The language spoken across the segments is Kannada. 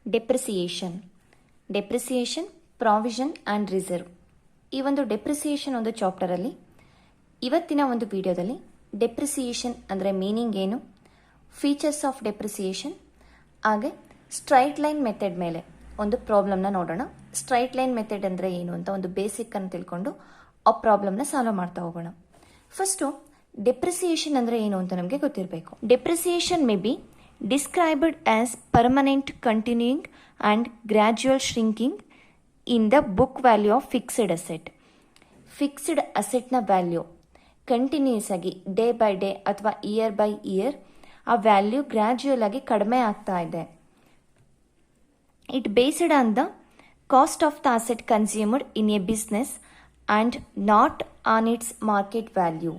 Depreciation, provision and reserve. ಈ ಒಂದು ಡೆಪ್ರಿಸಿಯೇಷನ್ ಒಂದು ಚಾಪ್ಟರಲ್ಲಿ ಇವತ್ತಿನ ಒಂದು ವಿಡಿಯೋದಲ್ಲಿ ಡೆಪ್ರಿಸಿಯೇಷನ್ ಅಂದರೆ ಮೀನಿಂಗ್ ಏನು, ಫೀಚರ್ಸ್ ಆಫ್ ಡೆಪ್ರಿಸಿಯೇಷನ್, ಹಾಗೆ ಸ್ಟ್ರೈಟ್ ಲೈನ್ ಮೆಥಡ್ ಮೇಲೆ ಒಂದು ಪ್ರಾಬ್ಲಮ್ನ ನೋಡೋಣ. ಸ್ಟ್ರೈಟ್ ಲೈನ್ ಮೆಥಡ್ ಅಂದರೆ ಏನು ಅಂತ ಒಂದು ಬೇಸಿಕ್ ಅನ್ನು ತಿಳ್ಕೊಂಡು ಆ ಪ್ರಾಬ್ಲಮ್ನ ಸಾಲ್ವ್ ಮಾಡ್ತಾ ಹೋಗೋಣ. ಫಸ್ಟು ಡೆಪ್ರಿಸಿಯೇಷನ್ ಅಂದರೆ ಏನು ಅಂತ ನಮಗೆ ಗೊತ್ತಿರಬೇಕು. Depreciation may be described as permanent, continuing and gradual shrinking in the book value of fixed asset. Fixed ಅಸೆಟ್ನ ವ್ಯಾಲ್ಯೂ ಕಂಟಿನ್ಯೂಸ್ ಆಗಿ ಡೇ ಬೈ ಡೇ ಅಥವಾ ಇಯರ್ ಬೈ ಇಯರ್ ಆ ವ್ಯಾಲ್ಯೂ ಗ್ರ್ಯಾಜುಯಲ್ ಆಗಿ ಕಡಿಮೆ ಆಗ್ತಾ ಇದೆ. It based on the cost of the asset consumed in a business and not on its market value.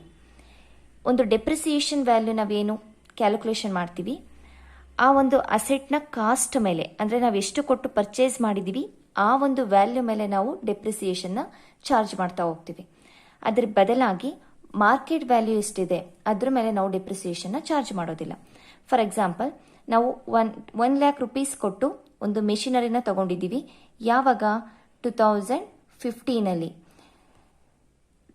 ಒಂದು ಡೆಪ್ರಿಸಿಯೇಷನ್ ವ್ಯಾಲ್ಯೂ ನಾವೇನು ಕ್ಯಾಲ್ಕುಲೇಷನ್ ಮಾಡ್ತೀವಿ, ಆ ಒಂದು ಅಸೆಟ್ನ ಕಾಸ್ಟ್ ಮೇಲೆ, ಅಂದರೆ ನಾವು ಎಷ್ಟು ಕೊಟ್ಟು ಪರ್ಚೇಸ್ ಮಾಡಿದ್ದೀವಿ ಆ ಒಂದು ವ್ಯಾಲ್ಯೂ ಮೇಲೆ ನಾವು ಡೆಪ್ರಿಸಿಯೇಷನ್ನ ಚಾರ್ಜ್ ಮಾಡ್ತಾ ಹೋಗ್ತೀವಿ. ಅದರ ಬದಲಾಗಿ ಮಾರ್ಕೆಟ್ ವ್ಯಾಲ್ಯೂ ಎಷ್ಟಿದೆ ಅದ್ರ ಮೇಲೆ ನಾವು ಡೆಪ್ರಿಸಿಯೇಷನ್ನ ಚಾರ್ಜ್ ಮಾಡೋದಿಲ್ಲ. ಫಾರ್ ಎಕ್ಸಾಂಪಲ್, ನಾವು 1 lakh rupees ಕೊಟ್ಟು ಒಂದು ಮೆಷಿನರಿನ ತಗೊಂಡಿದ್ದೀವಿ. ಯಾವಾಗ? 2015.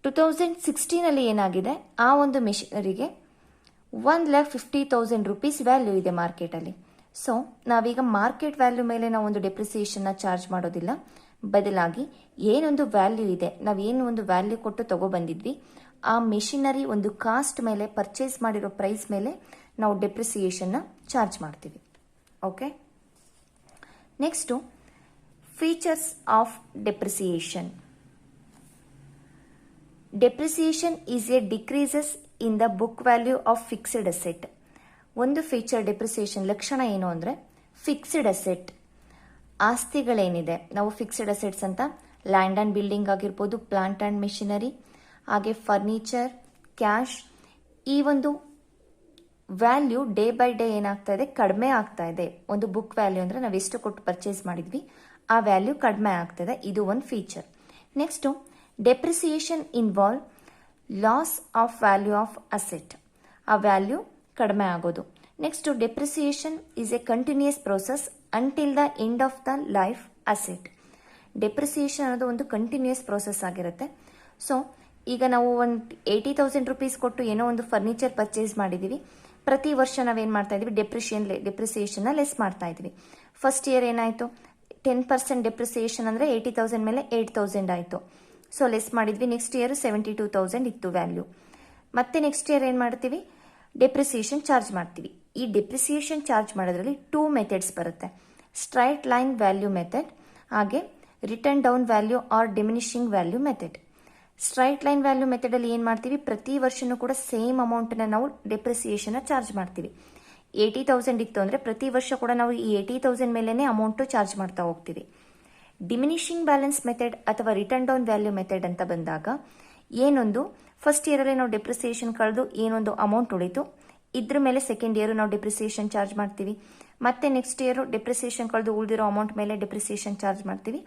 2016 ಏನಾಗಿದೆ, ಆ ಒಂದು ಮೆಷಿನರಿಗೆ 1,50,000 rupees ವ್ಯಾಲ್ಯೂ ಇದೆ ಮಾರ್ಕೆಟಲ್ಲಿ. ಸೊ ನಾವೀಗ ಮಾರ್ಕೆಟ್ ವ್ಯಾಲ್ಯೂ ಮೇಲೆ ನಾವು ಒಂದು ಡೆಪ್ರಿಸಿಯೇಷನ್ನ ಚಾರ್ಜ್ ಮಾಡೋದಿಲ್ಲ. ಬದಲಾಗಿ ಏನೊಂದು ವ್ಯಾಲ್ಯೂ ಇದೆ, ನಾವೇನು ಒಂದು ವ್ಯಾಲ್ಯೂ ಕೊಟ್ಟು ತಗೊಬಂದಿದ್ವಿ ಆ ಮೆಷಿನರಿ ಒಂದು ಕಾಸ್ಟ್ ಮೇಲೆ, ಪರ್ಚೇಸ್ ಮಾಡಿರೋ ಪ್ರೈಸ್ ಮೇಲೆ ನಾವು ಡೆಪ್ರಿಸಿಯೇಷನ್ನ ಚಾರ್ಜ್ ಮಾಡ್ತೀವಿ. Okay, next features of depreciation. Depreciation is A decreases in the book value of fixed asset. ಒಂದು ಫೀಚರ್ ಡೆಪ್ರಿಸಿಯೇಷನ್ ಲಕ್ಷಣ ಏನು ಅಂದರೆ, ಫಿಕ್ಸ್ಡ್ ಅಸೆಟ್ ಆಸ್ತಿಗಳೇನಿದೆ, ನಾವು ಫಿಕ್ಸ್ಡ್ ಅಸೆಟ್ಸ್ ಅಂತ ಲ್ಯಾಂಡ್ ಆ್ಯಂಡ್ ಬಿಲ್ಡಿಂಗ್ ಆಗಿರ್ಬೋದು, ಪ್ಲಾಂಟ್ ಆ್ಯಂಡ್ ಮೆಷಿನರಿ, ಹಾಗೆ ಫರ್ನಿಚರ್, ಕ್ಯಾಶ್, ಈ ಒಂದು ವ್ಯಾಲ್ಯೂ ಡೇ ಬೈ ಡೇ ಏನಾಗ್ತಾ ಇದೆ, ಕಡಿಮೆ ಆಗ್ತಾ ಇದೆ. ಒಂದು ಬುಕ್ ವ್ಯಾಲ್ಯೂ ಅಂದರೆ ನಾವು ಎಷ್ಟು ಕೊಟ್ಟು ಪರ್ಚೇಸ್ ಮಾಡಿದ್ವಿ ಆ ವ್ಯಾಲ್ಯೂ ಕಡಿಮೆ ಆಗ್ತದೆ. ಇದು ಒಂದು feature. Next depreciation involve loss of value of asset, ಆ ವ್ಯಾಲ್ಯೂ ಕಡಿಮೆ ಆಗೋದು. Next depreciation is a continuous process until the end of the life asset. Depreciation ಅನ್ನೋದು ಒಂದು ಕಂಟಿನ್ಯೂಸ್ ಪ್ರೋಸೆಸ್ ಆಗಿರುತ್ತೆ. ಸೊ ಈಗ ನಾವು ಒಂದು 80,000 rupees ಕೊಟ್ಟು ಏನೋ ಒಂದು ಫರ್ನಿಚರ್ ಪರ್ಚೇಸ್ ಮಾಡಿದ್ದೀವಿ. ಪ್ರತಿ ವರ್ಷ ನಾವೇನು ಮಾಡ್ತಾ ಇದೀವಿ, ಡೆಪ್ರಿಸಿಯೇಷನ್ನ ಲೆಸ್ ಮಾಡ್ತಾ ಇದ್ವಿ. ಫಸ್ಟ್ ಇಯರ್ ಏನಾಯಿತು, 10% ಡೆಪ್ರಿಸಿಯೇಷನ್ ಅಂದರೆ 80,000 ಮೇಲೆ 8,000 ಆಯಿತು. ಸೊ ಲೆಸ್ ಮಾಡಿದ್ವಿ. ನೆಕ್ಸ್ಟ್ ಇಯರ್ 72,000 ಇತ್ತು ವ್ಯಾಲ್ಯೂ. ಮತ್ತೆ ನೆಕ್ಸ್ಟ್ ಇಯರ್ ಏನು ಮಾಡ್ತೀವಿ, ಡೆಪ್ರಿಸಿಯೇಷನ್ ಚಾರ್ಜ್ ಮಾಡ್ತೀವಿ. ಈ ಡೆಪ್ರಿಸಿಯೇಷನ್ ಚಾರ್ಜ್ ಮಾಡೋದ್ರಲ್ಲಿ 2 ಮೆಥಡ್ಸ್ ಬರುತ್ತೆ. ಸ್ಟ್ರೈಟ್ ಲೈನ್ ವ್ಯಾಲ್ಯೂ ಮೆಥಡ್, ಹಾಗೆ written down value or diminishing value method. Straight line value ಮೆಥಡಲ್ಲಿ ಏನು ಮಾಡ್ತೀವಿ, ಪ್ರತಿ ವರ್ಷನೂ ಕೂಡ ಸೇಮ್ ಅಮೌಂಟನ್ನು ನಾವು ಡೆಪ್ರಿಸಿಯೇಷನ್ನ ಚಾರ್ಜ್ ಮಾಡ್ತೀವಿ. 80,000 ಇತ್ತು ಅಂದರೆ ಪ್ರತಿ ವರ್ಷ ಕೂಡ ನಾವು ಈ 80,000 ಮೇಲೇ ಅಮೌಂಟು ಚಾರ್ಜ್ ಮಾಡ್ತಾ ಹೋಗ್ತೀವಿ. ಡಿಮಿನಿಷಿಂಗ್ ಬ್ಯಾಲೆನ್ಸ್ ಮೆಥಡ್ ಅಥವಾ ರಿಟರ್ನ್ ಡೌನ್ ವ್ಯಾಲ್ಯೂ ಮೆಥಡ್ ಅಂತ ಬಂದಾಗ ಏನೊಂದು ಫಸ್ಟ್ ಇಯರಲ್ಲಿ ನಾವು ಡೆಪ್ರಿಸಿಯೇಷನ್ ಕಳೆದು ಏನೊಂದು ಅಮೌಂಟ್ ಉಳಿತು, ಇದ್ರ ಮೇಲೆ ಸೆಕೆಂಡ್ ಇಯರ್ ನಾವು ಡೆಪ್ರಿಸಿಯೇಷನ್ ಚಾರ್ಜ್ ಮಾಡ್ತೀವಿ. ಮತ್ತೆ ನೆಕ್ಸ್ಟ್ ಇಯರ್ ಡೆಪ್ರಿಸಿಯೇಷನ್ ಕಳೆದು ಉಳಿದಿರೋ ಅಮೌಂಟ್ ಮೇಲೆ ಡೆಪ್ರಿಸಿಯೇಷನ್ ಚಾರ್ಜ್ ಮಾಡ್ತೀವಿ.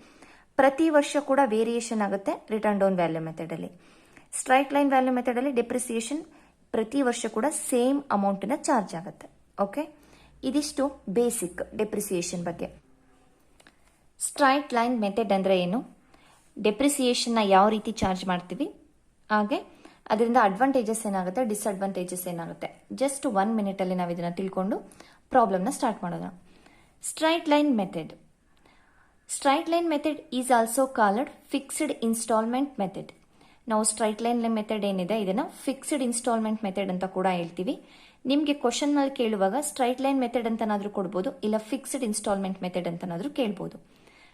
ಪ್ರತಿ ವರ್ಷ ಕೂಡ ವೇರಿಯೇಷನ್ ಆಗುತ್ತೆ ರಿಟರ್ನ್ ಡೌನ್ ವ್ಯಾಲ್ಯೂ ಮೆಥಡಲ್ಲಿ. ಸ್ಟ್ರೈಟ್ ಲೈನ್ ವ್ಯಾಲ್ಯೂ ಮೆಥಡಲ್ಲಿ ಡೆಪ್ರಿಸಿಯೇಷನ್ ಪ್ರತಿ ವರ್ಷ ಕೂಡ ಸೇಮ್ ಅಮೌಂಟನ್ನ ಚಾರ್ಜ್ ಆಗುತ್ತೆ. ಓಕೆ, ಇದಿಷ್ಟು ಬೇಸಿಕ್ ಡೆಪ್ರಿಸಿಯೇಷನ್ ಬಗ್ಗೆ. ಸ್ಟ್ರೈಟ್ ಲೈನ್ ಮೆಥಡ್ ಅಂದರೆ ಏನು, ಡೆಪ್ರಿಸಿಯೇಷನ್ನ ಯಾವ ರೀತಿ ಚಾರ್ಜ್ ಮಾಡ್ತೀವಿ, ಹಾಗೆ ಅದರಿಂದ ಅಡ್ವಾಂಟೇಜಸ್ ಏನಾಗುತ್ತೆ, ಡಿಸ್ಅಡ್ವಾಂಟೇಜಸ್ ಏನಾಗುತ್ತೆ, ಜಸ್ಟ್ 1 minute ನಾವು ಇದನ್ನು ತಿಳ್ಕೊಂಡು ಪ್ರಾಬ್ಲಮ್ನ ಸ್ಟಾರ್ಟ್ ಮಾಡೋಣ. Straight line method. Straight line method is also called fixed installment method. ನಾವು ಸ್ಟ್ರೈಟ್ ಲೈನ್ ಮೆಥಡ್ ಏನಿದೆ ಇದನ್ನು ಫಿಕ್ಸ್ಡ್ ಇನ್ಸ್ಟಾಲ್ಮೆಂಟ್ ಮೆಥಡ್ ಅಂತ ಕೂಡ ಹೇಳ್ತೀವಿ. ನಿಮಗೆ ಕ್ವಶನ್ನಲ್ಲಿ ಕೇಳುವಾಗ ಸ್ಟ್ರೈಟ್ ಲೈನ್ ಮೆಥಡ್ ಅಂತನಾದರೂ ಕೊಡ್ಬೋದು, ಇಲ್ಲ ಫಿಕ್ಸ್ಡ್ ಇನ್ಸ್ಟಾಲ್ಮೆಂಟ್ ಮೆಥಡ್ ಅಂತನಾದರೂ ಕೇಳ್ಬೋದು.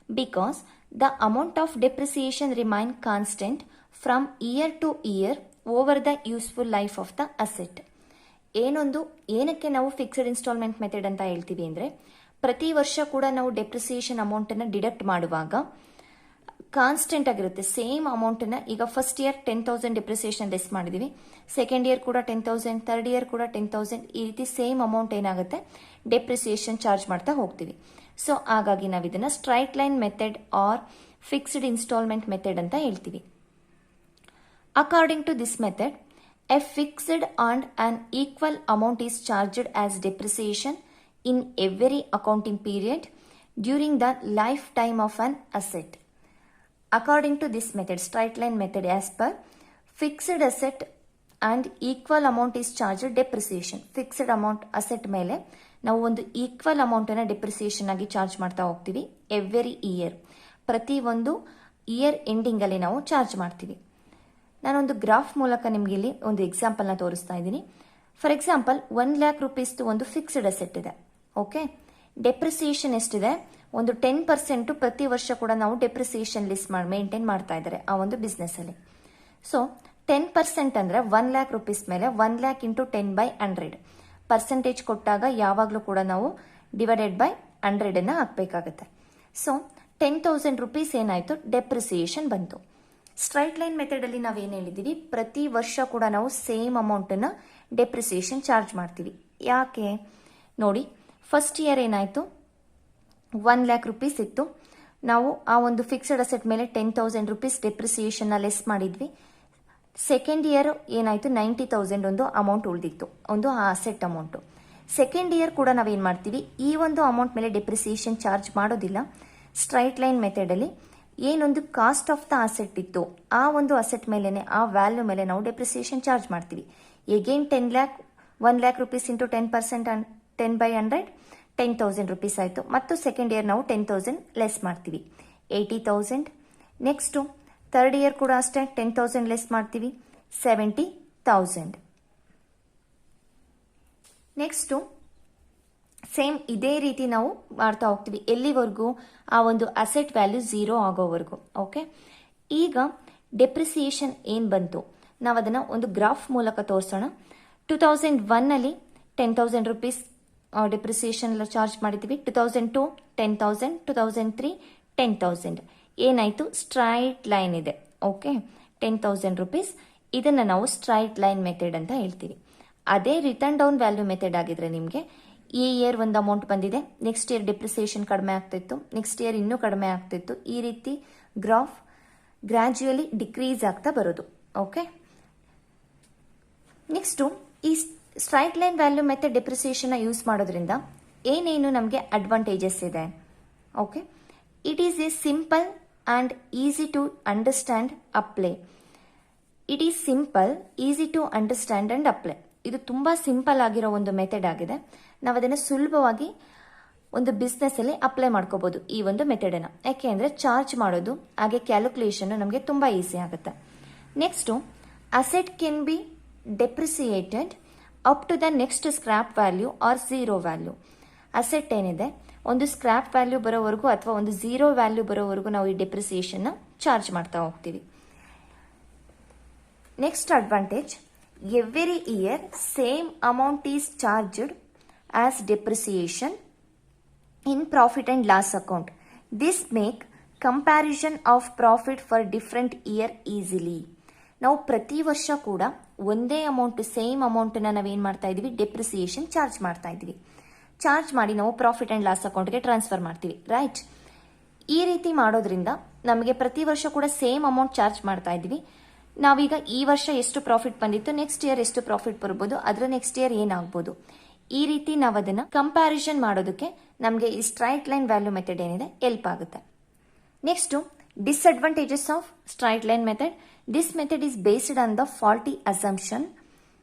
Because the amount of depreciation remain constant from year to year over the useful life of the asset. ಏನಕ್ಕೆ ನಾವು ಫಿಕ್ಸ್ಡ್ ಇನ್ಸ್ಟಾಲ್ಮೆಂಟ್ ಮೆಥಡ್ ಅಂತ ಹೇಳ್ತೀವಿ ಅಂದರೆ, ಪ್ರತಿ ವರ್ಷ ಕೂಡ ನಾವು ಡೆಪ್ರಿಸಿಯೇಷನ್ ಅಮೌಂಟನ್ನು ಡಿಡಕ್ಟ್ ಮಾಡುವಾಗ ಕಾನ್ಸ್ಟೆಂಟ್ ಆಗಿರುತ್ತೆ. ಸೇಮ್ ಅಮೌಂಟನ್ನು ಈಗ ಫಸ್ಟ್ ಇಯರ್ 10,000 ಡೆಪ್ರಿಸಿಯೇಷನ್ ಲೆಸ್ ಮಾಡಿದ್ದೀವಿ, ಸೆಕೆಂಡ್ ಇಯರ್ ಕೂಡ 10,000, ಥರ್ಡ್ ಇಯರ್ ಕೂಡ 10,000, ಈ ರೀತಿ ಸೇಮ್ ಅಮೌಂಟ್ ಏನಾಗುತ್ತೆ ಡೆಪ್ರಿಸಿಯೇಷನ್ ಚಾರ್ಜ್ ಮಾಡ್ತಾ ಹೋಗ್ತೀವಿ. ಸೊ ಹಾಗಾಗಿ ನಾವು ಇದನ್ನು straight line method or fixed installment method ಅಂತ ಹೇಳ್ತೀವಿ. According to this method, a fixed and an equal amount is charged as depreciation in every accounting period during the life time of an asset. According to this method, straight line method, as per fixed asset and equal amount is charge depreciation. Fixed amount asset ಮೇಲೆ ನಾವು ಒಂದು ಈಕ್ವಲ್ ಅಮೌಂಟ್ ಅನ್ನ ಡೆಪ್ರಿಸಿಯೇಷನ್ ಆಗಿ ಚಾರ್ಜ್ ಮಾಡ್ತಾ ಹೋಗ್ತೀವಿ ಎವ್ರಿ ಇಯರ್. ಪ್ರತಿ ಒಂದು ಇಯರ್ ಎಂಡಿಂಗ್ ಅಲ್ಲಿ ನಾವು ಚಾರ್ಜ್ ಮಾಡ್ತೀವಿ. ನಾನೊಂದು ಗ್ರಾಫ್ ಮೂಲಕ ನಿಮ್ಗೆ ಇಲ್ಲಿ ಒಂದು ಎಕ್ಸಾಂಪಲ್ ನ ತೋರಿಸ್ತಾ ಇದ್ದೀನಿ. ಫಾರ್ ಎಕ್ಸಾಂಪಲ್ 1 lakh rupees ಒಂದು ಫಿಕ್ಸ್ಡ್ ಅಸೆಟ್ ಇದೆ. ಓಕೆ, ಡೆಪ್ರಿಸಿಯೇಷನ್ ಎಷ್ಟಿದೆ? ಒಂದು 10% ಪ್ರತಿ ವರ್ಷ ಕೂಡ ನಾವು ಡೆಪ್ರಿಸಿಯೇಷನ್ ಲಿಸ್ಟ್ ಮೇಂಟೈನ್ ಮಾಡ್ತಾ ಇದ್ದಾರೆ ಆ ಒಂದು ಬಿಸ್ನೆಸ್ ಅಲ್ಲಿ. ಸೊ 10% ಅಂದ್ರೆ 1 lakh rupees ಮೇಲೆ 1 lakh ಇಂಟು 10/100 ಪರ್ಸೆಂಟೇಜ್ ಕೊಟ್ಟಾಗ ಯಾವಾಗಲೂ ಕೂಡ ನಾವು ಡಿವೈಡೆಡ್ ಬೈ 100 ಅನ್ನ ಹಾಕ್ಬೇಕಾಗತ್ತೆ. ಸೊ 10,000 rupees ಏನಾಯ್ತು? ಡೆಪ್ರಿಸಿಯೇಷನ್ ಬಂತು. ಸ್ಟ್ರೈಟ್ ಲೈನ್ ಮೆಥಡ್ ಅಲ್ಲಿ ನಾವೇನು ಹೇಳಿದೀವಿ, ಪ್ರತಿ ವರ್ಷ ಕೂಡ ನಾವು ಸೇಮ್ ಅಮೌಂಟ್ ಅನ್ನ ಡೆಪ್ರಿಸಿಯೇಷನ್ ಚಾರ್ಜ್ ಮಾಡ್ತೀವಿ. ಯಾಕೆ ನೋಡಿ, ಫಸ್ಟ್ ಇಯರ್ ಏನಾಯ್ತು? 1 lakh rupees ಇತ್ತು. ನಾವು ಆ ಒಂದು ಫಿಕ್ಸ್ಡ್ ಅಸೆಟ್ ಮೇಲೆ 10,000 rupees ಡೆಪ್ರಿಸಿಯೇಷನ್ ಲೆಸ್ ಮಾಡಿದ್ವಿ. ಸೆಕೆಂಡ್ ಇಯರ್ ಏನಾಯ್ತು? 90,000 ಒಂದು ಅಮೌಂಟ್ ಉಳಿದಿತ್ತು, ಒಂದು ಅಸೆಟ್ ಅಮೌಂಟ್. ಸೆಕೆಂಡ್ ಇಯರ್ ಕೂಡ ನಾವೇನ್ ಮಾಡ್ತೀವಿ, ಈ ಒಂದು ಅಮೌಂಟ್ ಮೇಲೆ ಡೆಪ್ರಿಸಿಯೇಷನ್ ಚಾರ್ಜ್ ಮಾಡೋದಿಲ್ಲ. ಸ್ಟ್ರೈಟ್ ಲೈನ್ ಮೆಥಡ್ ಅಲ್ಲಿ ಏನೊಂದು ಕಾಸ್ಟ್ ಆಫ್ ದ ಅಸೆಟ್ ಇತ್ತು, ಆ ಒಂದು ಅಸೆಟ್ ಮೇಲೆ, ಆ ವ್ಯಾಲ್ಯೂ ಮೇಲೆ ನಾವು ಡೆಪ್ರಿಸಿಯೇಷನ್ ಚಾರ್ಜ್ ಮಾಡ್ತೀವಿ. Again 1 lakh rupees into 10% 10/100 10,000 rupees ಆಯಿತು. ಮತ್ತು ಸೆಕೆಂಡ್ ಇಯರ್ ನಾವು 10,000 ಲೆಸ್ ಮಾಡ್ತೀವಿ, 80,000. ನೆಕ್ಸ್ಟು ಥರ್ಡ್ ಇಯರ್ ಕೂಡ ಅಷ್ಟೇ 10,000 ಲೆಸ್ ಮಾಡ್ತೀವಿ, 70,000. ನೆಕ್ಸ್ಟು ಸೇಮ್ ಇದೇ ರೀತಿ ನಾವು ಮಾಡ್ತಾ ಹೋಗ್ತೀವಿ ಎಲ್ಲಿವರೆಗೂ? ಆ ಒಂದು ಅಸೆಟ್ ವ್ಯಾಲ್ಯೂ 0 ಆಗೋವರೆಗೂ. ಓಕೆ, ಈಗ ಡೆಪ್ರಿಸಿಯೇಷನ್ ಏನು ಬಂತು ನಾವು ಅದನ್ನ ಒಂದು ಗ್ರಾಫ್ ಮೂಲಕ ತೋರಿಸೋಣ. 2001 ಅಲ್ಲಿ 10,000 rupees ಡೆಪ್ರಿಸಿಯೇಷನ್ ಚಾರ್ಜ್ ಮಾಡಿದ್ದೀವಿ. 2002 10,000, 2003 10,000. ಏನಾಯ್ತು? ಸ್ಟ್ರೈಟ್ ಲೈನ್ ಇದೆ. Okay, 10,000 rupees. ಇದನ್ನ ನಾವು ಸ್ಟ್ರೈಟ್ ಲೈನ್ ಮೆಥಡ್ ಅಂತ ಹೇಳ್ತೀವಿ. ಅದೇ ರಿಟರ್ನ್ ಡೌನ್ ವ್ಯಾಲ್ಯೂ ಮೆಥಡ್ ಆಗಿದ್ರೆ ನಿಮಗೆ ಈ ಇಯರ್ ಒಂದು ಅಮೌಂಟ್ ಬಂದಿದೆ, ನೆಕ್ಸ್ಟ್ ಇಯರ್ ಡೆಪ್ರಿಸಿಯೇಷನ್ ಕಡಿಮೆ ಆಗ್ತಿತ್ತು, ನೆಕ್ಸ್ಟ್ ಇಯರ್ ಇನ್ನೂ ಕಡಿಮೆ ಆಗ್ತಿತ್ತು. ಈ ರೀತಿ ಗ್ರಾಫ್ ಗ್ರಾಜುಯಲಿ ಡಿಕ್ರೀಸ್ ಆಗ್ತಾ ಬರೋದು. ಓಕೆ, ನೆಕ್ಸ್ಟು ಈ straight line value method depreciation use ಮಾಡೋದ್ರಿಂದ ಏನೇನು ನಮಗೆ ಅಡ್ವಾಂಟೇಜಸ್ ಇದೆ? Okay, it is a simple and easy to understand apply. It is simple, easy to understand and apply. ಇದು ತುಂಬಾ ಸಿಂಪಲ್ ಆಗಿರೋ ಒಂದು ಮೆಥಡ್ ಆಗಿದೆ. ನಾವು ಅದನ್ನು ಸುಲಭವಾಗಿ ಒಂದು ಬಿಸ್ನೆಸ್ ಅಲ್ಲಿ ಅಪ್ಲೈ ಮಾಡ್ಕೋಬಹುದು ಈ ಒಂದು ಮೆಥಡ್ ಅನ್ನ. ಯಾಕೆ ಅಂದ್ರೆ ಚಾರ್ಜ್ ಮಾಡೋದು ಹಾಗೆ ಕ್ಯಾಲ್ಕುಲೇಷನ್ ನಮಗೆ ತುಂಬಾ ಈಸಿ ಆಗುತ್ತೆ. Next, asset can be depreciated up to the next scrap value or 0 value. Asset ಏನಿದೆ ಒಂದು ಸ್ಕ್ರಾಪ್ ವ್ಯಾಲ್ಯೂ ಬರೋವರೆಗೂ ಅಥವಾ ಒಂದು 0 ವ್ಯಾಲ್ಯೂ ಬರೋವರೆಗೂ ನಾವು ಈ ಡೆಪ್ರಿಸಿಯೇಷನ್ ಚಾರ್ಜ್ ಮಾಡ್ತಾ ಹೋಗ್ತೀವಿ. Next advantage, every year same amount is charged as depreciation in profit and loss account. This make comparison of profit for different year easily. ನಾವು ಪ್ರತಿ ವರ್ಷ ಕೂಡ ಒಂದೇ ಅಮೌಂಟ್, ಸೇಮ್ ಅಮೌಂಟ್ ನಾವೇನ್ ಮಾಡ್ತಾ ಇದೀವಿ? ಡೆಪ್ರಿಸಿಯೇಷನ್ ಚಾರ್ಜ್ ಮಾಡ್ತಾ ಇದೀವಿ. ಚಾರ್ಜ್ ಮಾಡಿ ನಾವು ಪ್ರಾಫಿಟ್ ಅಂಡ್ ಲಾಸ್ ಅಕೌಂಟ್ಗೆ ಟ್ರಾನ್ಸ್ಫರ್ ಮಾಡ್ತೀವಿ, ರೈಟ್? ಈ ರೀತಿ ಮಾಡೋದ್ರಿಂದ ನಮಗೆ ಪ್ರತಿ ವರ್ಷ ಕೂಡ ಸೇಮ್ ಅಮೌಂಟ್ ಚಾರ್ಜ್ ಮಾಡ್ತಾ ಇದೀವಿ. ನಾವೀಗ ಈ ವರ್ಷ ಎಷ್ಟು ಪ್ರಾಫಿಟ್ ಬಂದಿತ್ತು, ನೆಕ್ಸ್ಟ್ ಇಯರ್ ಎಷ್ಟು ಪ್ರಾಫಿಟ್ ಬರ್ಬೋದು, ಅದರ ನೆಕ್ಸ್ಟ್ ಇಯರ್ ಏನಾಗ್ಬೋದು, ಈ ರೀತಿ ನಾವು ಅದನ್ನ ಕಂಪ್ಯಾರಿಸನ್ ಮಾಡೋದಕ್ಕೆ ನಮಗೆ ಈ ಸ್ಟ್ರೈಟ್ ಲೈನ್ ವ್ಯಾಲ್ಯೂ ಮೆಥಡ್ ಏನಿದೆ ಹೆಲ್ಪ್ ಆಗುತ್ತೆ. Next, disadvantages of straight line method. This method is based on the faulty assumption.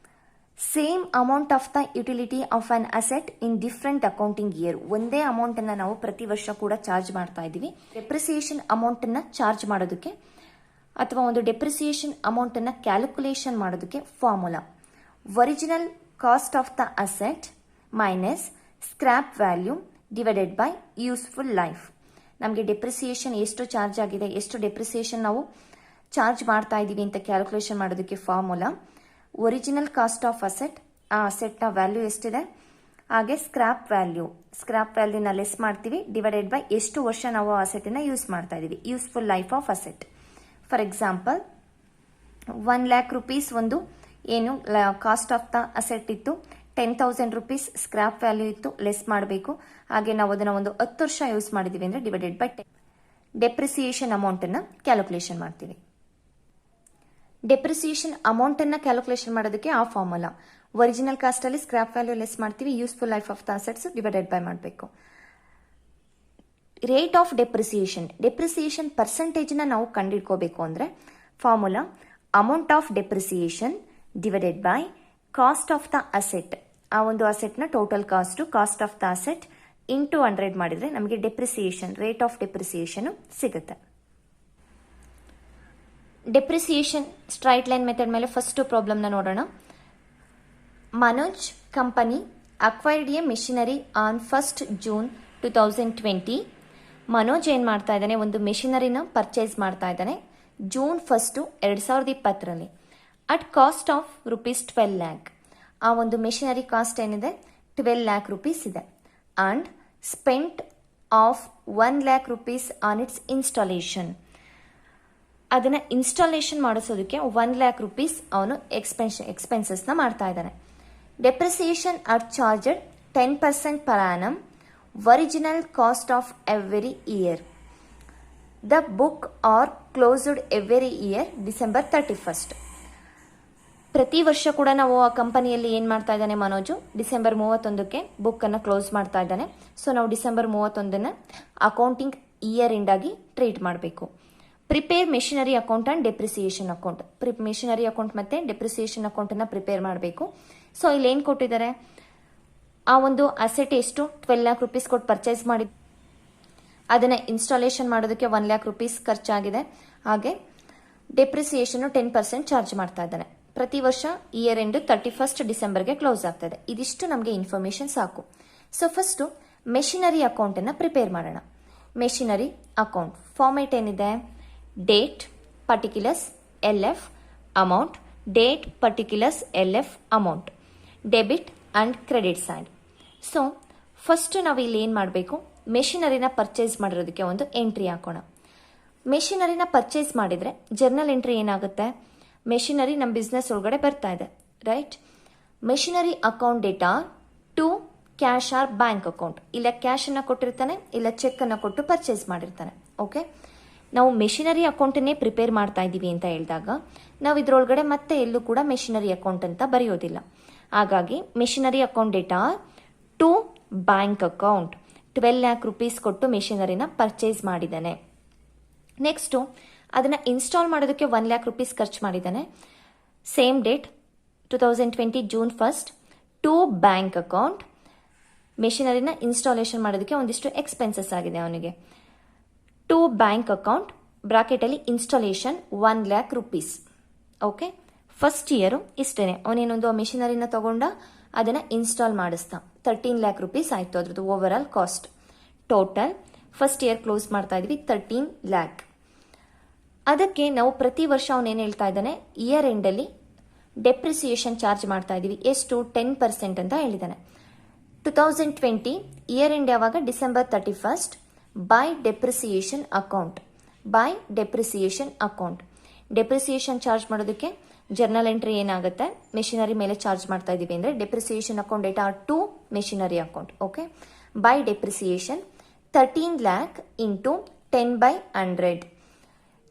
Same amount of the utility of an asset in different accounting year. ಒಂದೇ ಅಮೌಂಟ್ ಅನ್ನ ನಾವು ಪ್ರತಿ ವರ್ಷ ಕೂಡ ಚಾರ್ಜ್ ಮಾಡ್ತಾ ಇದೀವಿ. ಡೆಪ್ರಿಸಿಯೇಷನ್ ಅಮೌಂಟ್ ಅನ್ನ ಚಾರ್ಜ್ ಮಾಡೋದಕ್ಕೆ ಅಥವಾ ಒಂದು ಡೆಪ್ರಿಸಿಯೇಷನ್ ಅಮೌಂಟ್ ಅನ್ನ ಕ್ಯಾಲ್ಕುಲೇಷನ್ ಮಾಡೋದಕ್ಕೆ formula original cost of the asset minus scrap value divided by useful life. ನಮಗೆ ಡೆಪ್ರಿಸಿಯೇಷನ್ ಎಷ್ಟು ಚಾರ್ಜ್ ಆಗಿದೆ, ಎಷ್ಟು ಡೆಪ್ರಿಸಿಯೇಷನ್ ನಾವು ಚಾರ್ಜ್ ಮಾಡ್ತಾ ಇದೀವಿ ಅಂತ ಕ್ಯಾಲ್ಕುಲೇಷನ್ ಮಾಡೋದಕ್ಕೆ formula original cost of asset, ಆ ಅಸೆಟ್ ನ ವ್ಯಾಲ್ಯೂ ಎಷ್ಟಿದೆ, ಹಾಗೆ ಸ್ಕ್ರಾಪ್ ವ್ಯಾಲ್ಯೂನ ಲೆಸ್ ಮಾಡ್ತೀವಿ, ಡಿವೈಡೆಡ್ ಬೈ ಎಷ್ಟು ವರ್ಷ ನಾವು ಆ ಅಸೆಟ್ ನ ಯೂಸ್ ಮಾಡ್ತಾ ಇದೀವಿ, useful life of asset. For example 1 lakh rupees ಒಂದು ಏನು ಕಾಸ್ಟ್ ಆಫ್ ದ ಅಸೆಟ್ ಇತ್ತು, 10,000 rupees ಸ್ಕ್ರಾಪ್ ವ್ಯಾಲ್ಯೂ ಇತ್ತು, ಲೆಸ್ ಮಾಡಬೇಕು. ಹಾಗೆ ನಾವು ಅದನ್ನ ಒಂದು 10 ವರ್ಷ ಯೂಸ್ ಮಾಡಿದೀವಿ ಅಂದ್ರೆ ಡಿವೈಡೆಡ್ ಬೈ 10 ಡೆಪ್ರಿಸಿಯೇಷನ್ ಅಮೌಂಟ್ ಅನ್ನ ಕ್ಯಾಲ್ಕುಲೇಷನ್ ಮಾಡ್ತೀವಿ. ಡೆಪ್ರಿಸಿಯೇಷನ್ ಅಮೌಂಟ್ ಅನ್ನ ಕ್ಯಾಲ್ಕುಲೇಷನ್ ಮಾಡೋದಕ್ಕೆ ಆ ಫಾರ್ಮುಲಾ ಒರಿಜಿನಲ್ ಕಾಸ್ಟ್ ಅಲ್ಲಿ ಸ್ಕ್ರಾಪ್ ವ್ಯಾಲ್ಯೂ ಲೆಸ್ ಮಾಡ್ತೀವಿ, useful life of the assets divided by ಮಾಡಬೇಕು. ರೇಟ್ ಆಫ್ ಡೆಪ್ರಿಸಿಯೇಷನ್ ಪರ್ಸೆಂಟೇಜ್ನ ನಾವು ಕಂಡುಹಿಡ್ಕೋಬೇಕು ಅಂದರೆ formula amount of depreciation divided by cost of the asset. ಆ ಒಂದು ಅಸೆಟ್ನ total cost of the asset into 100 ಮಾಡಿದರೆ ನಮಗೆ ರೇಟ್ ಆಫ್ ಡೆಪ್ರಿಸಿಯೇಷನ್ ಸಿಗುತ್ತೆ. ಡೆಪ್ರಿಸಿಯೇಷನ್ ಸ್ಟ್ರೈಟ್ ಲೈನ್ ಮೆಥಡ್ ಮೇಲೆ ಫಸ್ಟ್ ಪ್ರಾಬ್ಲಮ್ನ ನೋಡೋಣ. Manoj company acquired A machinery on 1st June 2020. Manoj ಏನು ಮಾಡ್ತಾ ಇದ್ದಾನೆ, ಒಂದು ಮೆಷಿನರಿನ ಪರ್ಚೇಸ್ ಮಾಡ್ತಾ ಇದ್ದಾನೆ June 1, 2020 at cost of ₹12 lakh. ಆ ಒಂದು ಮೆಷಿನರಿ ಕಾಸ್ಟ್ ಏನಿದೆ ₹12 lakh ಇದೆ. And spent of ₹1 lakh on its installation. ಅದನ್ನು ಇನ್ಸ್ಟಾಲೇಷನ್ ಮಾಡಿಸೋದಕ್ಕೆ ₹1 lakh ಅವನು ಎಕ್ಸ್ಪೆನ್ಸಸ್ನ ಮಾಡ್ತಾ ಇದ್ದಾನೆ. Depreciation are charged 10% per annum, original cost of every year. The book are closed every year December 31. ಪ್ರತಿ ವರ್ಷ ಕೂಡ ನಾವು ಆ ಕಂಪನಿಯಲ್ಲಿ ಏನು ಮಾಡ್ತಾ ಇದ್ದಾನೆ ಮನೋಜು, ಡಿಸೆಂಬರ್ 31ಕ್ಕೆ ಬುಕ್ಕನ್ನು ಕ್ಲೋಸ್ ಮಾಡ್ತಾ ಇದ್ದಾನೆ. ಸೊ ನಾವು ಡಿಸೆಂಬರ್ 31ನ ಅಕೌಂಟಿಂಗ್ ಇಯರ್ ಎಂಡ್ ಆಗಿ ಟ್ರೀಟ್ ಮಾಡಬೇಕು. Prepare machinery account and depreciation account. Machinery account ಮತ್ತು ಡೆಪ್ರಿಸಿಯೇಷನ್ ಅಕೌಂಟನ್ನು ಪ್ರಿಪೇರ್ ಮಾಡಬೇಕು. ಸೊ ಇಲ್ಲಿ ಏನು ಕೊಟ್ಟಿದ್ದಾರೆ, ಆ ಒಂದು ಅಸೆಟ್ ಎಷ್ಟು ₹12 lakh ಕೊಟ್ಟು ಪರ್ಚೇಸ್ ಮಾಡಿ ಅದನ್ನು ಇನ್ಸ್ಟಾಲೇಷನ್ ಮಾಡೋದಕ್ಕೆ ₹1 lakh ಖರ್ಚಾಗಿದೆ. ಹಾಗೆ ಡೆಪ್ರಿಸಿಯೇಷನ್ 10% ಚಾರ್ಜ್ ಮಾಡ್ತಾ ಇದ್ದಾನೆ. ಪ್ರತಿ ವರ್ಷ ಇಯರ್ ಎಂಡ್ 31 ಡಿಸೆಂಬರ್ಗೆ ಕ್ಲೋಸ್ ಆಗ್ತದೆ. ಇದಿಷ್ಟು ನಮಗೆ ಇನ್ಫಾರ್ಮೇಶನ್ ಸಾಕು. ಸೊ ಫಸ್ಟು ಮೆಷಿನರಿ ಅಕೌಂಟನ್ನು ಪ್ರಿಪೇರ್ ಮಾಡೋಣ. ಮೆಷಿನರಿ ಅಕೌಂಟ್ ಫಾರ್ಮೇಟ್ ಏನಿದೆ, date particulars LF amount, date particulars LF amount, debit and credit side. So first ನಾವು ಇಲ್ಲಿ ಏನು ಮಾಡಬೇಕು, ಮೆಷಿನರಿನ ಪರ್ಚೇಸ್ ಮಾಡಿರೋದಕ್ಕೆ ಒಂದು ಎಂಟ್ರಿ ಹಾಕೋಣ. ಮೆಷಿನರಿನ ಪರ್ಚೇಸ್ ಮಾಡಿದರೆ ಜರ್ನಲ್ ಎಂಟ್ರಿ ಏನಾಗುತ್ತೆ, ಮೆಷಿನರಿ ನಮ್ಮ ಬಿಸ್ನೆಸ್ ಒಳಗಡೆ ಬರ್ತಾ ಇದೆ, right. Machinery account data to cash or bank account. ಇಲ್ಲ ಕ್ಯಾಶನ್ನು ಕೊಟ್ಟಿರ್ತಾನೆ, ಇಲ್ಲ ಚೆಕ್ಕನ್ನು ಕೊಟ್ಟು ಪರ್ಚೇಸ್ ಮಾಡಿರ್ತಾನೆ. ಓಕೆ, ನಾವು ಮೆಷಿನರಿ ಅಕೌಂಟನ್ನೇ ಪ್ರಿಪೇರ್ ಮಾಡ್ತಾ ಇದ್ದೀವಿ ಅಂತ ಹೇಳಿದಾಗ ನಾವು ಇದರೊಳಗಡೆ ಮತ್ತೆ ಎಲ್ಲೂ ಕೂಡ ಮೆಷಿನರಿ ಅಕೌಂಟ್ ಅಂತ ಬರೆಯೋದಿಲ್ಲ. ಹಾಗಾಗಿ machinery account data to bank account ₹12 lakh ಕೊಟ್ಟು ಮೆಷಿನರಿನ ಪರ್ಚೇಸ್ ಮಾಡಿದ್ದಾನೆ. ನೆಕ್ಸ್ಟು ಅದನ್ನು ಇನ್ಸ್ಟಾಲ್ ಮಾಡೋದಕ್ಕೆ ₹1 lakh ಖರ್ಚು ಮಾಡಿದ್ದಾನೆ. Same date 2020 June 1 to bank account. ಮೆಷಿನರಿನ ಇನ್ಸ್ಟಾಲೇಷನ್ ಮಾಡೋದಕ್ಕೆ ಒಂದಿಷ್ಟು ಎಕ್ಸ್ಪೆನ್ಸಸ್ ಆಗಿದೆ ಅವನಿಗೆ. ಟು ಬ್ಯಾಂಕ್ ಅಕೌಂಟ್ ಬ್ರಾಕೆಟಲ್ಲಿ installation ₹1 lakh. Okay, first year ಇಷ್ಟೇ. ಅವನೇನೊಂದು ಮೆಷಿನರಿನ ತಗೊಂಡ ಅದನ್ನು ಇನ್ಸ್ಟಾಲ್ ಮಾಡಿಸ್ತಾ ₹13 lakh ಆಯಿತು ಅದ್ರದ್ದು over all cost. Total first year close ಮಾಡ್ತಾ ಇದ್ವಿ $13 lakh. ಅದಕ್ಕೆ ನಾವು ಪ್ರತಿ ವರ್ಷ ಅವನೇನು ಹೇಳ್ತಾ ಇದ್ದಾನೆ, ಇಯರ್ ಎಂಡಲ್ಲಿ ಡೆಪ್ರಿಸಿಯೇಷನ್ ಚಾರ್ಜ್ ಮಾಡ್ತಾ ಇದ್ದೀವಿ. ಎಷ್ಟು, 10% ಅಂತ ಹೇಳಿದ್ದಾನೆ. 2020 ಇಯರ್ ಎಂಡ್ ಯಾವಾಗ, December 31 by depreciation account. Depreciation charge ಮಾಡೋದಕ್ಕೆ ಜರ್ನಲ್ ಎಂಟ್ರಿ ಏನಾಗುತ್ತೆ, ಮೆಷಿನರಿ ಮೇಲೆ ಚಾರ್ಜ್ ಮಾಡ್ತಾ ಇದ್ದೀವಿ ಅಂದರೆ depreciation account data to machinery account. Okay, by depreciation $13 lakh into 10/100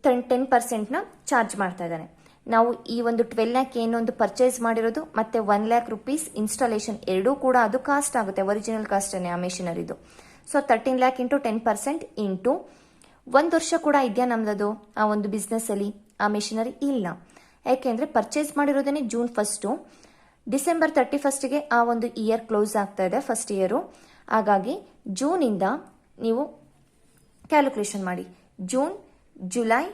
10%ನ ಚಾರ್ಜ್ ಮಾಡ್ತಾ ಇದ್ದಾನೆ. ನಾವು ಈ ಒಂದು 12 lakh ಏನೊಂದು ಪರ್ಚೇಸ್ ಮಾಡಿರೋದು ಮತ್ತು ₹1 lakh ಇನ್ಸ್ಟಾಲೇಷನ್ ಎರಡೂ ಕೂಡ ಅದು ಕಾಸ್ಟ್ ಆಗುತ್ತೆ, ಒರಿಜಿನಲ್ ಕಾಸ್ಟನ್ನೇ ಆ ಮೆಷಿನರಿದು. ಸೊ 13 lakh ಇಂಟು 10% ಇಂಟು 1 ವರ್ಷ ಕೂಡ ಇದೆಯಾ ನಮ್ದದು ಆ ಒಂದು ಬಿಸ್ನೆಸ್ಸಲ್ಲಿ ಆ ಮೆಷಿನರಿ? ಇಲ್ಲ. ಯಾಕೆಂದರೆ ಪರ್ಚೇಸ್ ಮಾಡಿರೋದೇ June 1, December 31ಗೆ ಆ ಒಂದು ಇಯರ್ ಕ್ಲೋಸ್ ಆಗ್ತಾ ಇದೆ, ಫಸ್ಟ್ ಇಯರು. ಹಾಗಾಗಿ ಜೂನಿಂದ ನೀವು ಕ್ಯಾಲ್ಕುಲೇಷನ್ ಮಾಡಿ. June, July,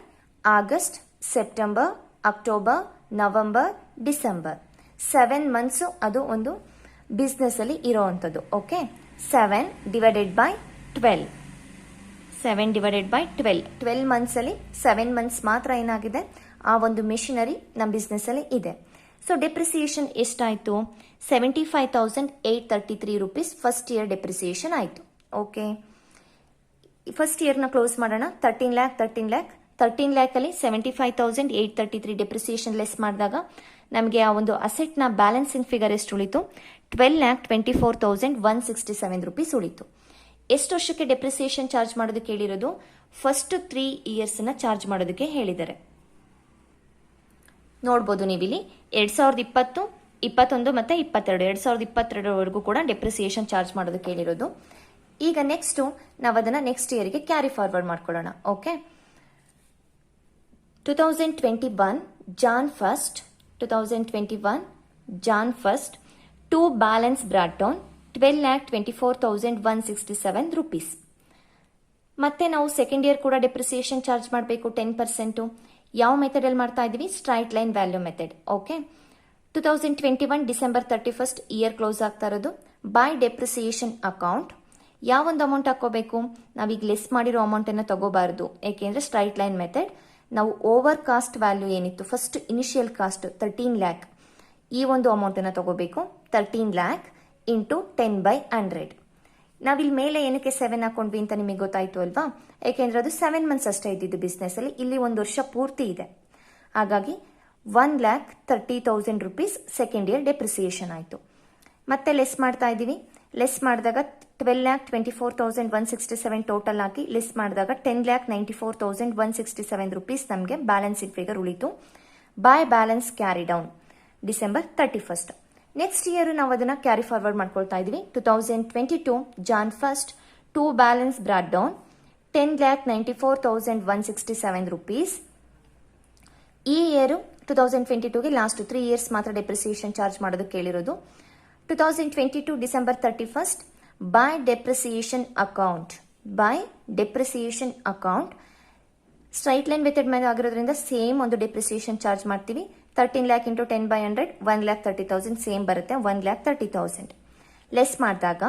August, September, October, November, December 7 months ಅದು ಒಂದು ಬಿಸ್ನೆಸ್ಸಲ್ಲಿ ಇರೋವಂಥದ್ದು. ಓಕೆ, 7 ಡಿವೈಡೆಡ್ ಬೈ 12 12 ಮಂತ್ಸಲ್ಲಿ 7 months ಮಾತ್ರ ಏನಾಗಿದೆ ಆ ಒಂದು ಮೆಷಿನರಿ ನಮ್ಮ ಬಿಸ್ನೆಸ್ಸಲ್ಲಿ ಇದೆ. ಸೊ ಡೆಪ್ರಿಸಿಯೇಷನ್ ಎಷ್ಟಾಯಿತು, ₹75,833 ಫಸ್ಟ್ ಇಯರ್ ಡೆಪ್ರಿಸಿಯೇಷನ್ ಆಯಿತು. ಓಕೆ, ಫಸ್ಟ್ ಇಯರ್ನ ಕ್ಲೋಸ್ ಮಾಡೋಣ. 13 lakh 13 lakhಲ್ಲಿ 75,833 ಡೆಪ್ರಿಸಿಯೇಷನ್ ಲೆಸ್ ಮಾಡಿದಾಗ ನಮಗೆ ಆ ಒಂದು ಅಸೆಟ್ನ ಬ್ಯಾಲೆನ್ಸಿಂಗ್ ಫಿಗರ್ ಎಷ್ಟು ಉಳಿತು, ₹12,24,167 ಉಳಿತು. ಎಷ್ಟು ವರ್ಷಕ್ಕೆ ಡೆಪ್ರಿಸಿಯೇಷನ್ ಚಾರ್ಜ್ ಮಾಡೋದಕ್ಕೆ ಹೇಳಿರೋದು, ಫಸ್ಟ್ 3 yearsನ ಚಾರ್ಜ್ ಮಾಡೋದಕ್ಕೆ ಹೇಳಿದ್ದಾರೆ. ನೋಡ್ಬೋದು ನೀವಿಲ್ಲಿ 2020, 21 ಮತ್ತು 22 2022ವರೆಗೂ ಕೂಡ ಡೆಪ್ರಿಸಿಯೇಷನ್ ಚಾರ್ಜ್ ಮಾಡೋದಕ್ಕೆ ಹೇಳಿರೋದು. ಈಗ ನೆಕ್ಸ್ಟು ನಾವು ಅದನ್ನು ನೆಕ್ಸ್ಟ್ ಇಯರ್ಗೆ ಕ್ಯಾರಿ ಫಾರ್ವರ್ಡ್ ಮಾಡ್ಕೊಳ್ಳೋಣ. Okay, 2021 Jan 1st 2 balance brought down 12,24,167 rupees. ಮತ್ತೆ ನಾವು ಸೆಕೆಂಡ್ ಇಯರ್ ಕೂಡ ಡೆಪ್ರಿಸಿಯೇಷನ್ ಚಾರ್ಜ್ ಮಾಡಬೇಕು 10%. ಯಾವ ಮೆಥಡಲ್ಲಿ ಮಾಡ್ತಾ ಇದೀವಿ? Straight line value method. Okay, 2021 December 31st year close ಆಗ್ತಾ ಇರೋದು. ಬೈ ಡೆಪ್ರಿಸಿಯೇಷನ್ ಅಕೌಂಟ್ ಯಾವೊಂದು ಅಮೌಂಟ್ ಹಾಕೋಬೇಕು? ನಾವೀಗ ಲೆಸ್ ಮಾಡಿರೋ ಅಮೌಂಟನ್ನು ತಗೋಬಾರ್ದು, ಏಕೆಂದರೆ ಸ್ಟ್ರೈಟ್ ಲೈನ್ ಮೆಥಡ್. ನಾವು ಓವರ್ ಕಾಸ್ಟ್ ವ್ಯಾಲ್ಯೂ ಏನಿತ್ತು ಫಸ್ಟ್ ಇನಿಷಿಯಲ್ ಕಾಸ್ಟ್ 13 lakh, ಈ ಒಂದು ಅಮೌಂಟನ್ನು ತಗೋಬೇಕು. 13 lakh ಇಂಟು 10/100. ನಾವಿಲ್ಲಿ ಮೇಲೆ ಏನಕ್ಕೆ 7 ಹಾಕೊಂಡ್ವಿ ಅಂತ ನಿಮಗೆ ಗೊತ್ತಾಯ್ತು ಅಲ್ವಾ? ಯಾಕೆಂದ್ರೆ ಅದು 7 months ಅಷ್ಟೇ ಇದ್ದಿದ್ದು ಬಿಸ್ನೆಸ್ ಅಲ್ಲಿ, ಇಲ್ಲಿ 1 ವರ್ಷ ಪೂರ್ತಿ ಇದೆ. ಹಾಗಾಗಿ 1,30,000 rupees ಸೆಕೆಂಡ್ ಇಯರ್ ಡೆಪ್ರಿಸಿಯೇಷನ್ ಆಯಿತು. ಮತ್ತೆ ಲೆಸ್ ಮಾಡ್ತಾ ಇದ್ದೀವಿ. ಲೆಸ್ ಮಾಡಿದಾಗ 12,24,167 ಟೋಟಲ್ ಹಾಕಿ ಲೆಸ್ ಮಾಡಿದಾಗ 10,94,167 rupees ನಮಗೆ ಬ್ಯಾಲೆನ್ಸ್ ಫಿಗರ್ ಉಳಿತು. By balance carry down December 31st. Next year ನಾವು ಅದನ್ನ ಕ್ಯಾರಿ ಫಾರ್ವರ್ಡ್ ಮಾಡ್ಕೊಳ್ತಾ ಇದೀವಿ. 2022 Jan 1st 2 balance brought down 10,94,167 rupees. ಈ ಇಯರ್ 2022ಗೆ ಲಾಸ್ಟ್ 3 years ಮಾತ್ರ ಡೆಪ್ರಿಸಿಯೇಷನ್ ಚಾರ್ಜ್ ಮಾಡೋದು ಕೇಳಿರೋದು. 2022 December 31st by depreciation account straight line method ಮೇಲೆ ಆಗಿರೋದ್ರಿಂದ ಸೇಮ್ ಒಂದು ಡೆಪ್ರಿಸಿಯೇಷನ್ ಚಾರ್ಜ್ ಮಾಡ್ತೀವಿ. 13 lakh ಇಂಟು 10/100 1,30,000 ಸೇಮ್ ಬರುತ್ತೆ. 1,30,000 ಲೆಸ್ ಮಾಡಿದಾಗ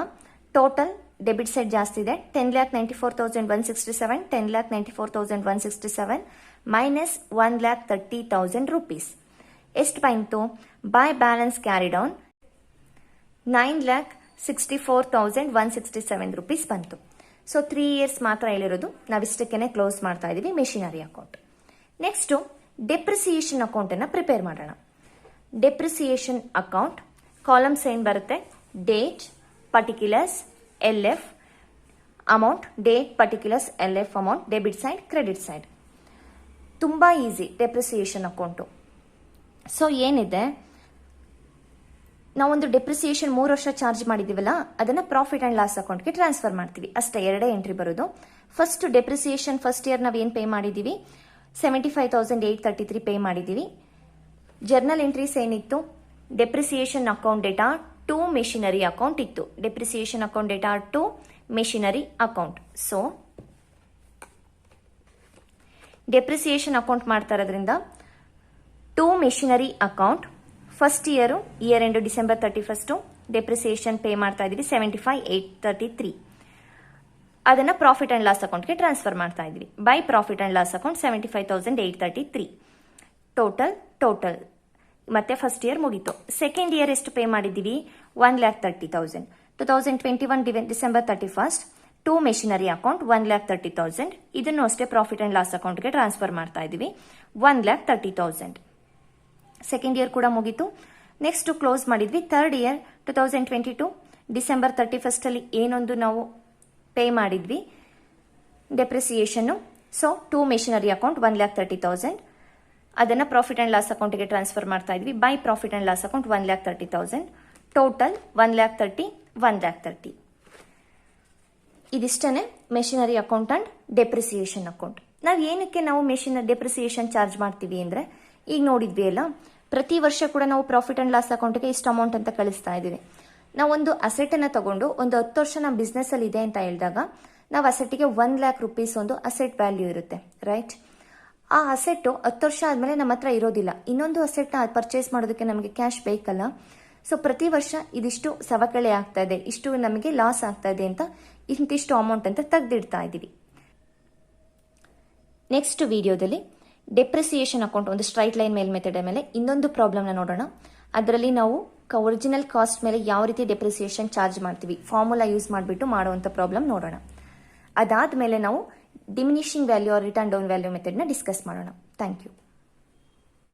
ಟೋಟಲ್ ಡೆಬಿಟ್ ಸೈಡ್ ಜಾಸ್ತಿ ಇದೆ. 10,94,167 10,94,167 ಮೈನಸ್ 1,30,000 rupees. ಎಷ್ಟು ಬಂತು? By balance carry down 9,64,167 rupees ಬಂತು. ಸೊ 3 years ಮಾತ್ರ ಹೇಳಿರೋದು. ನಾವಿಷ್ಟಕ್ಕೆ ಕ್ಲೋಸ್ ಮಾಡ್ತಾ ಇದೀವಿ machinery account. Next depreciation account ಅನ್ನ ಪ್ರಿಪೇರ್ ಮಾಡೋಣ. ಡೆಪ್ರಿಸಿಯೇಷನ್ ಅಕೌಂಟ್ ಕಾಲಮ್ಸ್ ಏನ್ ಬರುತ್ತೆ? Date, particulars, LF amount, date, particulars, LF amount, debit side, credit side. ತುಂಬಾ ಈಸಿ ಡೆಪ್ರಿಸಿಯೇಷನ್ ಅಕೌಂಟು. ಸೊ ಏನಿದೆ, ನಾವೊಂದು ಡೆಪ್ರಿಸಿಯೇಷನ್ 3 ವರ್ಷ ಚಾರ್ಜ್ ಮಾಡಿದೀವಲ್ಲ, ಅದನ್ನ ಪ್ರಾಫಿಟ್ ಅಂಡ್ ಲಾಸ್ ಅಕೌಂಟ್ಗೆ ಟ್ರಾನ್ಸ್ಫರ್ ಮಾಡ್ತೀವಿ. ಅಷ್ಟೇ, 2 ಎಂಟ್ರಿ ಬರೋದು. ಫಸ್ಟ್ ಡೆಪ್ರಿಸಿಯೇಷನ್ ಫಸ್ಟ್ ಇಯರ್ ನಾವು ಏನು ಪೇ ಮಾಡಿದೀವಿ? 75,833 ಪೇ ಮಾಡಿದೀವಿ. ಜರ್ನಲ್ ಎಂಟ್ರೀಸ್ ಏನಿತ್ತು? Depreciation account data to machinery account ಇತ್ತು. Depreciation account data to machinery account. So depreciation account ಮಾಡ್ತಾ ಇರೋದ್ರಿಂದ to machinery account first year end December 31st depreciation pay ಮಾಡ್ತಾ ಇದೀವಿ 75,833. ಅದನ್ನ ಪ್ರಾಫಿಟ್ ಅಂಡ್ ಲಾಸ್ ಅಕೌಂಟ್ಗೆ ಟ್ರಾನ್ಸ್ಫರ್ ಮಾಡ್ತಾ ಇದ್ವಿ. By profit and loss account 75,833 total. ಮತ್ತೆ ಫಸ್ಟ್ ಇಯರ್ ಮುಗೀತು. ಸೆಕೆಂಡ್ ಇಯರ್ ಎಷ್ಟು ಪೇ ಮಾಡಿದ್ದೀವಿ? 1,30,000. 2021 December 31st to machinery account 1,30,000. ಇದನ್ನು ಅಷ್ಟೇ ಪ್ರಾಫಿಟ್ ಅಂಡ್ ಲಾಸ್ ಅಕೌಂಟ್ಗೆ ಟ್ರಾನ್ಸ್ಫರ್ ಮಾಡ್ತಾ ಇದೀವಿ 1,30,000. ಸೆಕೆಂಡ್ ಇಯರ್ ಕೂಡ ಮುಗೀತು. ನೆಕ್ಸ್ಟ್ ಕ್ಲೋಸ್ ಮಾಡಿದ್ವಿ. ಥರ್ಡ್ ಇಯರ್ 2022 ಡಿಸೆಂಬರ್ 31st ಅಲ್ಲಿ ಏನೊಂದು ನಾವು ಪೇ ಮಾಡಿದ್ವಿ depreciation. So to machinery account 1,30,000. ಅದನ್ನ ಪ್ರಾಫಿಟ್ ಅಂಡ್ ಲಾಸ್ ಅಕೌಂಟ್ಗೆ ಟ್ರಾನ್ಸ್ಫರ್ ಮಾಡ್ತಾ ಇದ್ವಿ by profit and loss account 1,30,000. Total 1,30,000. ಇದಿಷ್ಟೇ machinery account and depreciation account. ನಾವು ಏನಕ್ಕೆ ಡೆಪ್ರಿಸಿಯೇಷನ್ ಚಾರ್ಜ್ ಮಾಡ್ತೀವಿ ಅಂದ್ರೆ, ಈಗ ನೋಡಿದ್ವಿ ಅಲ್ಲ, ಪ್ರತಿ ವರ್ಷ ಕೂಡ ನಾವು ಪ್ರಾಫಿಟ್ ಅಂಡ್ ಲಾಸ್ ಅಕೌಂಟ್ಗೆ ಇಷ್ಟು ಅಮೌಂಟ್ ಅಂತ ಕಳಿಸ್ತಾ ಇದೀವಿ. ನಾವು ಒಂದು ಅಸೆಟ್ ಅನ್ನ ತಗೊಂಡು ಒಂದು 10 ವರ್ಷ ನಮ್ಮ ಬಿಸ್ನೆಸ್ ಅಲ್ಲಿ ಇದೆ ಅಂತ ಹೇಳಿದಾಗ ನಾವು ಅಸೆಟ್ಗೆ 1 lakh rupees ಒಂದು ಅಸೆಟ್ ವ್ಯಾಲ್ಯೂ ಇರುತ್ತೆ, ರೈಟ್? ಆ ಅಸೆಟ್ 10 ವರ್ಷ ಆದ್ಮೇಲೆ ನಮ್ಮ ಹತ್ರ ಇರೋದಿಲ್ಲ. ಇನ್ನೊಂದು ಅಸೆಟ್ ನ ಪರ್ಚೇಸ್ ಮಾಡೋದಕ್ಕೆ ನಮಗೆ ಕ್ಯಾಶ್ ಬೇಕಲ್ಲ. ಸೊ ಪ್ರತಿ ವರ್ಷ ಇದಿಷ್ಟು ಸವಕಳಿ ಆಗ್ತಾ ಇದೆ, ಇಷ್ಟು ನಮಗೆ ಲಾಸ್ ಆಗ್ತಾ ಇದೆ ಅಂತ ಇಂತಿಷ್ಟು ಅಮೌಂಟ್ ಅಂತ ತೆಗೆದಿಡ್ತಾ ಇದೀವಿ. ನೆಕ್ಸ್ಟ್ ವಿಡಿಯೋದಲ್ಲಿ ಡೆಪ್ರಿಸಿಯೇಷನ್ ಅಕೌಂಟ್ ಒಂದು ಸ್ಟ್ರೈಟ್ ಲೈನ್ ಮೆಥಡ್ ಮೇಲೆ ಇನ್ನೊಂದು ಪ್ರಾಬ್ಲಮ್ ನ ನೋಡೋಣ. ಅದರಲ್ಲಿ ನಾವು ಒರಿಜಿನಲ್ ಕಾಸ್ಟ್ ಮೇಲೆ ಯಾವ ರೀತಿ ಡೆಪ್ರಿಸಿಯೇಷನ್ ಚಾರ್ಜ್ ಮಾಡ್ತೀವಿ, ಫಾರ್ಮುಲಾ ಯೂಸ್ ಮಾಡಿಬಿಟ್ಟು ಮಾಡುವಂತ ಪ್ರಾಬ್ಲಮ್ ನೋಡೋಣ. ಅದಾದ್ಮೇಲೆ ನಾವು diminishing value or written down value method ನ ಡಿಸ್ಕಸ್ ಮಾಡೋಣ. Thank you.